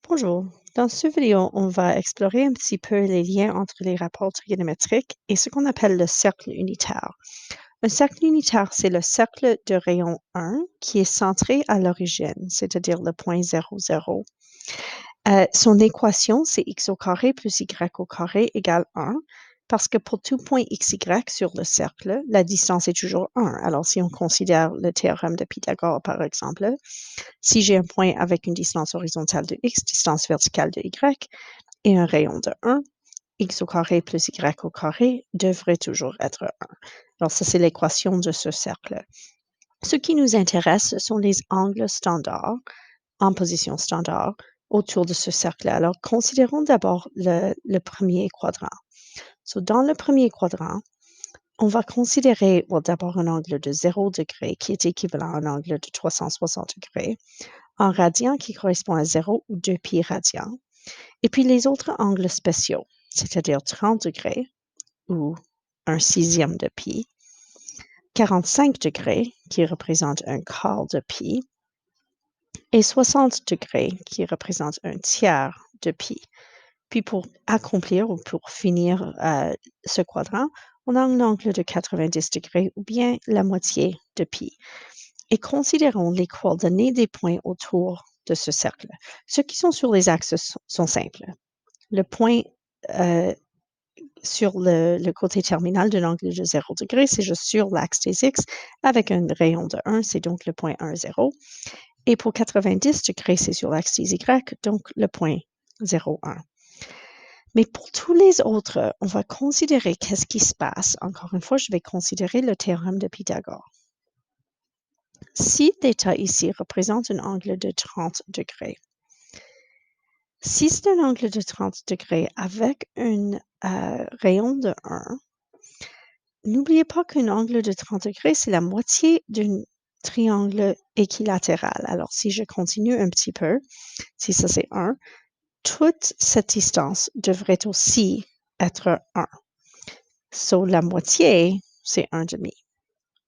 Bonjour. Dans cette vidéo, on va explorer un petit peu les liens entre les rapports trigonométriques et ce qu'on appelle le cercle unitaire. Un cercle unitaire, c'est le cercle de rayon 1 qui est centré à l'origine, c'est-à-dire le point 0, 0. Son équation, c'est x au carré plus y au carré égale 1, parce que pour tout point xy sur le cercle, la distance est toujours 1. Alors, si on considère le théorème de Pythagore, par exemple, si j'ai un point avec une distance horizontale de x, distance verticale de y, et un rayon de 1, x au carré plus y au carré devrait toujours être 1. Alors, ça, c'est l'équation de ce cercle. Ce qui nous intéresse, ce sont les angles standards en position standard autour de ce cercle. Alors, considérons d'abord le premier quadrant. Dans le premier quadrant, on va considérer d'abord un angle de 0 degré qui est équivalent à un angle de 360 degrés, un radian qui correspond à 0 ou 2 pi radians, et puis les autres angles spéciaux, c'est-à-dire 30 degrés ou un sixième de pi, 45 degrés qui représente un quart de pi, et 60 degrés qui représente un tiers de pi. Puis pour accomplir ou pour finir ce quadrant, on a un angle de 90 degrés ou bien la moitié de pi. Et considérons les coordonnées des points autour de ce cercle. Ceux qui sont sur les axes sont simples. Le point sur le côté terminal d'un angle de 0 degré, c'est juste sur l'axe des x avec un rayon de 1, c'est donc le point 1, 0. Et pour 90 degrés, c'est sur l'axe des y, donc le point 0, 1. Mais pour tous les autres, on va considérer qu'est-ce qui se passe. Encore une fois, je vais considérer le théorème de Pythagore. Si θ ici représente un angle de 30 degrés, si c'est un angle de 30 degrés avec un rayon de 1, n'oubliez pas qu'un angle de 30 degrés, c'est la moitié d'un triangle équilatéral. Alors, si je continue un petit peu, si ça c'est 1, toute cette distance devrait aussi être 1. La moitié, c'est 1 demi.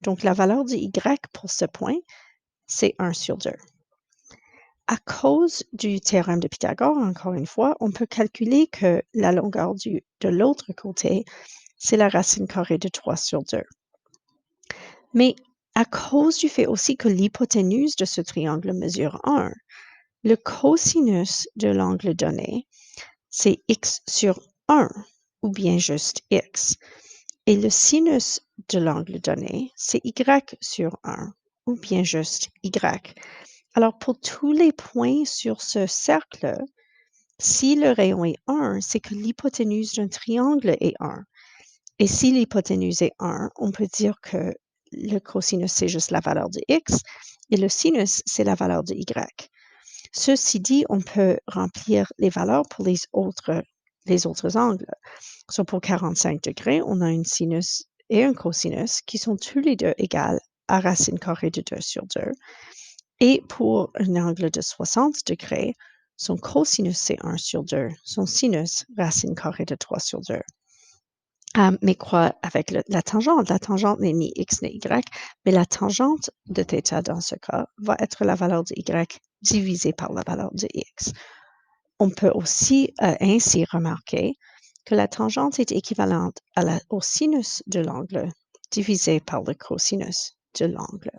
Donc, la valeur de y pour ce point, c'est 1 sur 2. À cause du théorème de Pythagore, encore une fois, on peut calculer que la longueur de l'autre côté, c'est la racine carrée de 3 sur 2. Mais à cause du fait aussi que l'hypoténuse de ce triangle mesure 1, le cosinus de l'angle donné, c'est x sur 1, ou bien juste x. Et le sinus de l'angle donné, c'est y sur 1, ou bien juste y. Alors, pour tous les points sur ce cercle, si le rayon est 1, c'est que l'hypoténuse d'un triangle est 1. Et si l'hypoténuse est 1, on peut dire que le cosinus, c'est juste la valeur de x, et le sinus, c'est la valeur de y. Ceci dit, on peut remplir les valeurs pour les autres angles. Pour 45 degrés, on a un sinus et un cosinus qui sont tous les deux égales à racine carrée de 2 sur 2. Et pour un angle de 60 degrés, son cosinus, c'est 1 sur 2. Son sinus, racine carrée de 3 sur 2. Mais quoi avec la tangente n'est ni x ni y, mais la tangente de θ dans ce cas va être la valeur de y divisée par la valeur de x. On peut aussi ainsi remarquer que la tangente est équivalente au sinus de l'angle divisé par le cosinus de l'angle.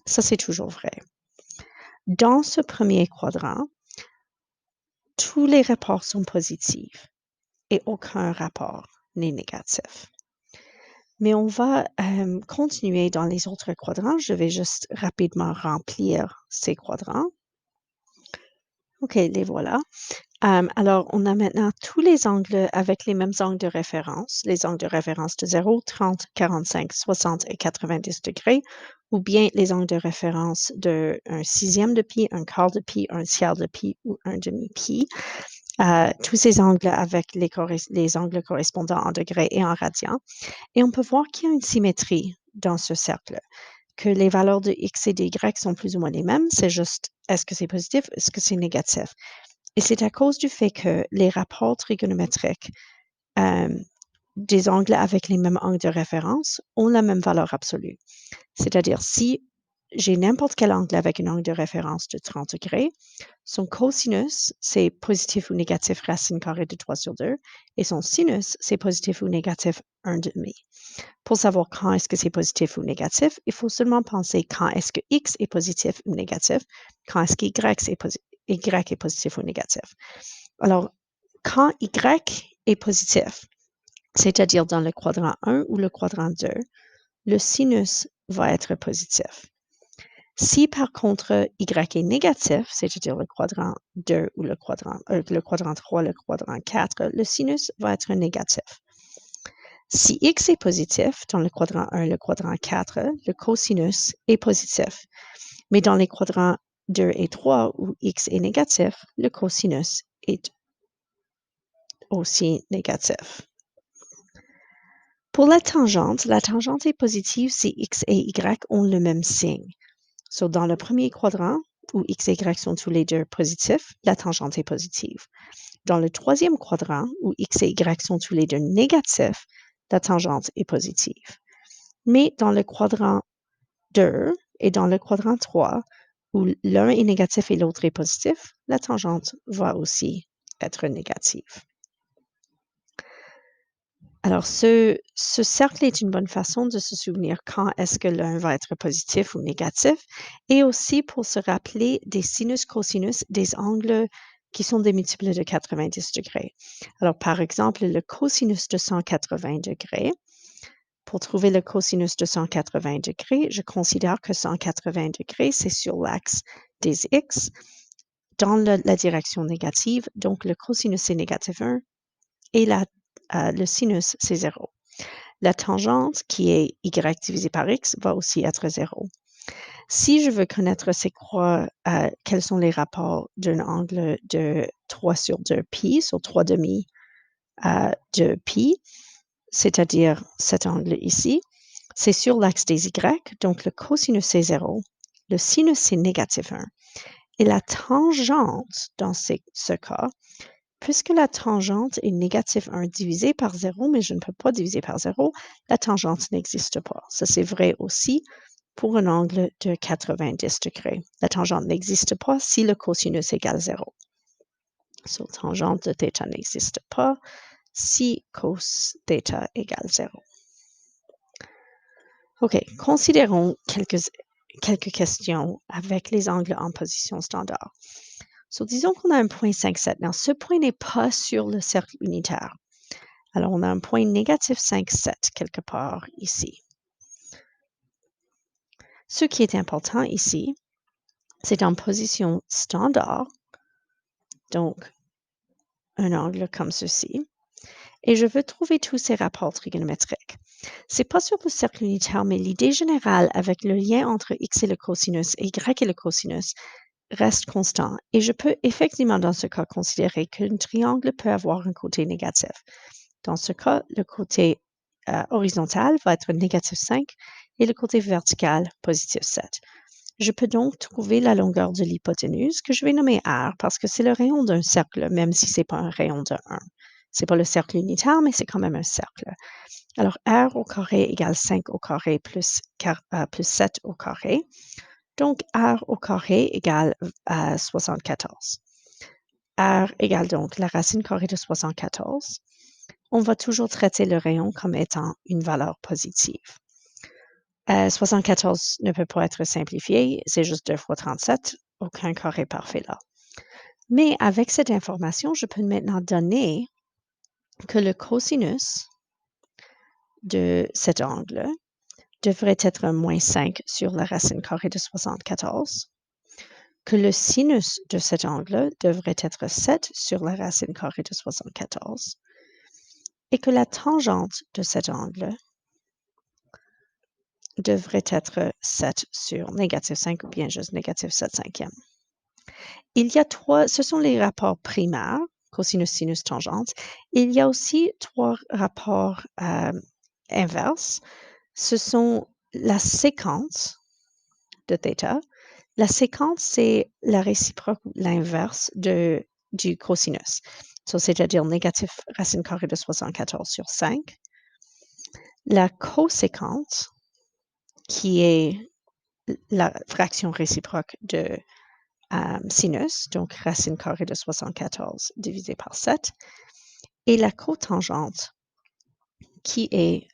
Ça, c'est toujours vrai. Dans ce premier quadrant, tous les rapports sont positifs et aucun rapport n'est négatif. Mais on va continuer dans les autres quadrants. Je vais juste rapidement remplir ces quadrants. OK, les voilà. Alors, on a maintenant tous les angles avec les mêmes angles de référence, les angles de référence de 0, 30, 45, 60 et 90 degrés, ou bien les angles de référence de un sixième de pi, un quart de pi, un tiers de pi ou un demi-pi. Tous ces angles avec les angles correspondants en degrés et en radians. Et on peut voir qu'il y a une symétrie dans ce cercle, que les valeurs de x et de y sont plus ou moins les mêmes. C'est juste, est-ce que c'est positif, est-ce que c'est négatif? Et c'est à cause du fait que les rapports trigonométriques des angles avec les mêmes angles de référence ont la même valeur absolue. C'est-à-dire, si j'ai n'importe quel angle avec un angle de référence de 30 degrés. Son cosinus, c'est positif ou négatif racine carrée de 3 sur 2. Et son sinus, c'est positif ou négatif 1,5. Pour savoir quand est-ce que c'est positif ou négatif, il faut seulement penser quand est-ce que x est positif ou négatif, quand est-ce que y est positif ou négatif. Alors, quand y est positif, c'est-à-dire dans le quadrant 1 ou le quadrant 2, le sinus va être positif. Si par contre y est négatif, c'est-à-dire le quadrant 2 ou le quadrant 3, le quadrant 4, le sinus va être négatif. Si x est positif dans le quadrant 1 et le quadrant 4, le cosinus est positif. Mais dans les quadrants 2 et 3 où x est négatif, le cosinus est aussi négatif. Pour la tangente est positive si x et y ont le même signe. So, dans le premier quadrant, où x et y sont tous les deux positifs, la tangente est positive. Dans le troisième quadrant, où x et y sont tous les deux négatifs, la tangente est positive. Mais dans le quadrant 2 et dans le quadrant 3, où l'un est négatif et l'autre est positif, la tangente va aussi être négative. Alors, ce cercle est une bonne façon de se souvenir quand est-ce que l'un va être positif ou négatif, et aussi pour se rappeler des sinus, cosinus, des angles qui sont des multiples de 90 degrés. Alors, par exemple, le cosinus de 180 degrés. Pour trouver le cosinus de 180 degrés, je considère que 180 degrés, c'est sur l'axe des x dans la direction négative, donc le cosinus est négatif 1 et le sinus, c'est 0. La tangente, qui est y divisé par x, va aussi être 0. Si je veux connaître quels sont les rapports d'un angle de 3 sur 2 pi, sur 3 demi de pi, c'est-à-dire cet angle ici, c'est sur l'axe des y, donc le cosinus est 0, le sinus c'est négatif 1. Et la tangente, dans ce cas, puisque la tangente est négatif 1 divisé par 0, mais je ne peux pas diviser par 0, la tangente n'existe pas. Ça, c'est vrai aussi pour un angle de 90 degrés. La tangente n'existe pas si le cosinus égale 0. So, tangente de θ n'existe pas si cos θ égale 0. OK, considérons quelques questions avec les angles en position standard. So, disons qu'on a un point 5,7. Non, ce point n'est pas sur le cercle unitaire. Alors, on a un point négatif 5,7 quelque part ici. Ce qui est important ici, c'est en position standard, donc un angle comme ceci, et je veux trouver tous ces rapports trigonométriques. C'est pas sur le cercle unitaire, mais l'idée générale avec le lien entre x et le cosinus et y et le cosinus reste constant. Et je peux effectivement, dans ce cas, considérer qu'un triangle peut avoir un côté négatif. Dans ce cas, le côté horizontal va être négatif 5 et le côté vertical, positif 7. Je peux donc trouver la longueur de l'hypoténuse que je vais nommer R parce que c'est le rayon d'un cercle, même si ce n'est pas un rayon de 1. Ce n'est pas le cercle unitaire, mais c'est quand même un cercle. Alors, R au carré égale 5 au carré plus 7 au carré. Donc, R au carré égale 74. R égale donc la racine carrée de 74. On va toujours traiter le rayon comme étant une valeur positive. 74 ne peut pas être simplifié, c'est juste 2 fois 37, aucun carré parfait là. Mais avec cette information, je peux maintenant donner que le cosinus de cet angle devrait être moins 5 sur la racine carrée de 74, que le sinus de cet angle devrait être 7 sur la racine carrée de 74, et que la tangente de cet angle devrait être 7 sur négatif 5 ou bien juste négatif 7 cinquième. Il y a ce sont les rapports primaires, cosinus, sinus, tangente. Il y a aussi 3 rapports inverses. Ce sont la séquence de θ. La séquence, c'est la réciproque, l'inverse du cosinus. So, c'est-à-dire négatif racine carrée de 74 sur 5. La coséquence, qui est la fraction réciproque de sinus, donc racine carrée de 74 divisé par 7, et la cotangente, qui est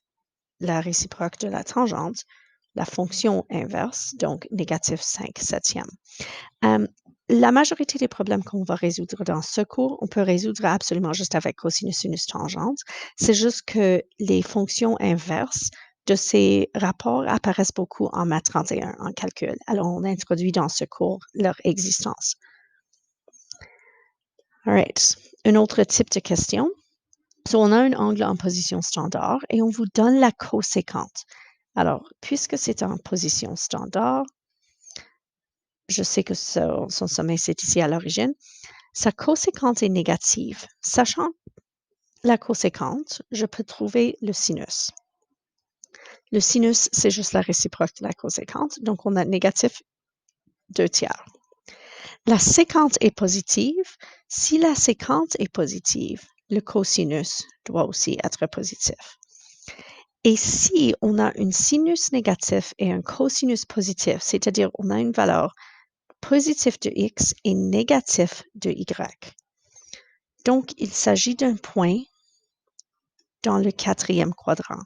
la réciproque de la tangente, la fonction inverse, donc négatif 5 septièmes. La majorité des problèmes qu'on va résoudre dans ce cours, on peut résoudre absolument juste avec cosinus, sinus, tangente. C'est juste que les fonctions inverses de ces rapports apparaissent beaucoup en maths 31 en calcul. Alors, on introduit dans ce cours leur existence. All right. Un autre type de question. So, on a un angle en position standard et on vous donne la coséquente. Alors, puisque c'est en position standard, je sais que son sommet, c'est ici à l'origine. Sa coséquente est négative. Sachant la coséquente, je peux trouver le sinus. Le sinus, c'est juste la réciproque de la coséquente, donc on a négatif 2/3. La séquente est positive. Si la séquente est positive, le cosinus doit aussi être positif. Et si on a un sinus négatif et un cosinus positif, c'est-à-dire on a une valeur positive de x et négatif de y, donc il s'agit d'un point dans le 4e quadrant.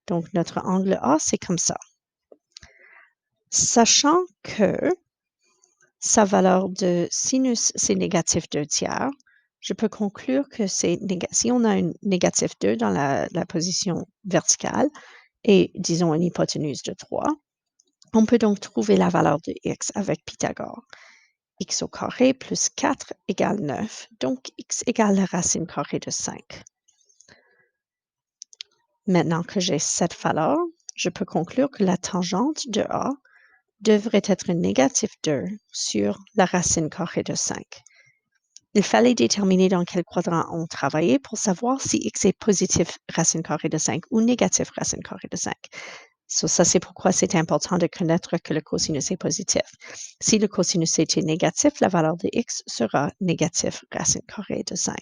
Donc notre angle A, c'est comme ça. Sachant que sa valeur de sinus, c'est négatif 2/3, je peux conclure que si on a un négatif 2 dans la position verticale et disons une hypoténuse de 3, on peut donc trouver la valeur de x avec Pythagore. X au carré plus 4 égale 9, donc x égale la racine carrée de 5. Maintenant que j'ai cette valeur, je peux conclure que la tangente de A devrait être négatif 2 sur la racine carrée de 5. Il fallait déterminer dans quel quadrant on travaillait pour savoir si x est positif racine carrée de 5 ou négatif racine carrée de 5. So, ça, c'est pourquoi c'est important de connaître que le cosinus est positif. Si le cosinus était négatif, la valeur de x sera négatif racine carrée de 5.